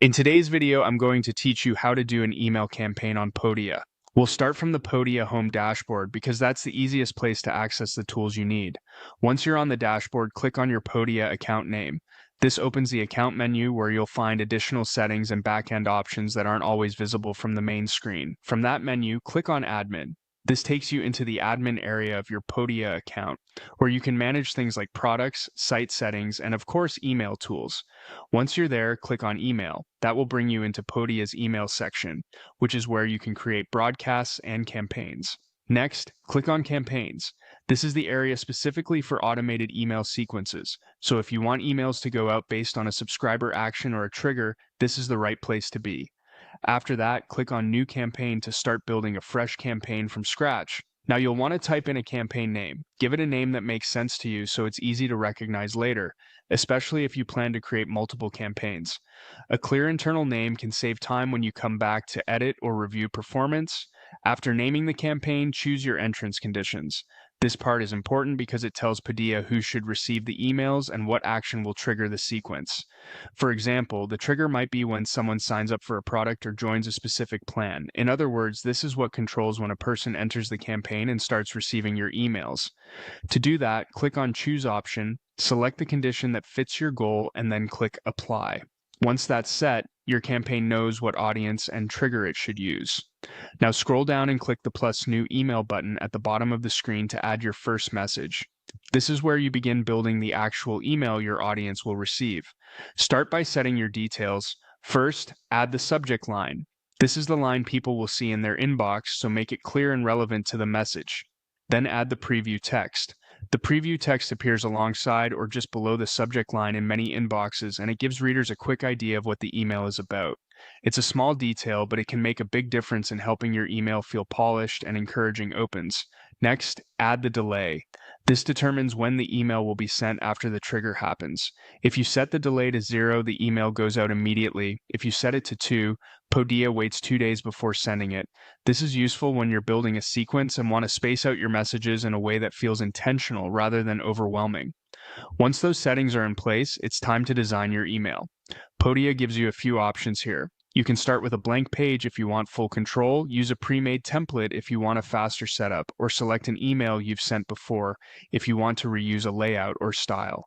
In today's video, I'm going to teach you how to do an email campaign on Podia. We'll start from the Podia home dashboard because that's the easiest place to access the tools you need. Once you're on the dashboard, click on your Podia account name. This opens the account menu where you'll find additional settings and backend options that aren't always visible from the main screen. From that menu, click on Admin. This takes you into the admin area of your Podia account, where you can manage things like products, site settings, and of course, email tools. Once you're there, click on Email. That will bring you into Podia's email section, which is where you can create broadcasts and campaigns. Next, click on Campaigns. This is the area specifically for automated email sequences. So if you want emails to go out based on a subscriber action or a trigger, this is the right place to be. After that, click on New Campaign to start building a fresh campaign from scratch. Now you'll want to type in a campaign name. Give it a name that makes sense to you so it's easy to recognize later, especially if you plan to create multiple campaigns. A clear internal name can save time when you come back to edit or review performance. After naming the campaign, choose your entrance conditions. This part is important because it tells Podia who should receive the emails and what action will trigger the sequence. For example, the trigger might be when someone signs up for a product or joins a specific plan. In other words, this is what controls when a person enters the campaign and starts receiving your emails. To do that, click on Choose option, select the condition that fits your goal, and then click Apply. Once that's set, your campaign knows what audience and trigger it should use. Now scroll down and click the plus new email button at the bottom of the screen to add your first message. This is where you begin building the actual email your audience will receive. Start by setting your details. First, add the subject line. This is the line people will see in their inbox, so make it clear and relevant to the message. Then add the preview text. The preview text appears alongside or just below the subject line in many inboxes, and it gives readers a quick idea of what the email is about. It's a small detail, but it can make a big difference in helping your email feel polished and encouraging opens. Next, add the delay. This determines when the email will be sent after the trigger happens. If you set the delay to 0, the email goes out immediately. If you set it to 2, Podia waits 2 days before sending it. This is useful when you're building a sequence and want to space out your messages in a way that feels intentional rather than overwhelming. Once those settings are in place, it's time to design your email. Podia gives you a few options here. You can start with a blank page if you want full control, use a pre-made template if you want a faster setup, or select an email you've sent before if you want to reuse a layout or style.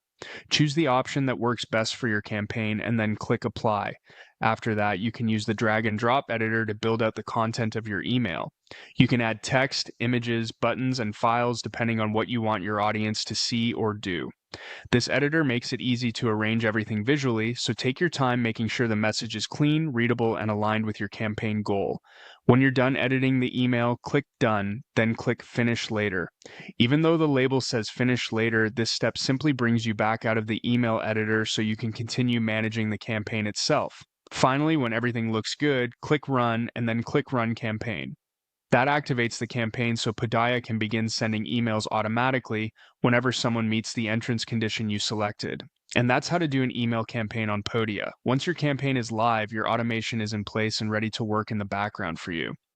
Choose the option that works best for your campaign and then click Apply. After that, you can use the drag and drop editor to build out the content of your email. You can add text, images, buttons, and files depending on what you want your audience to see or do. This editor makes it easy to arrange everything visually, so take your time making sure the message is clean, readable, and aligned with your campaign goal. When you're done editing the email, click Done, then click Finish Later. Even though the label says Finish Later, this step simply brings you back out of the email editor so you can continue managing the campaign itself. Finally, when everything looks good, click Run and then click Run Campaign. That activates the campaign so Podia can begin sending emails automatically whenever someone meets the entrance condition you selected. And that's how to do an email campaign on Podia. Once your campaign is live, your automation is in place and ready to work in the background for you.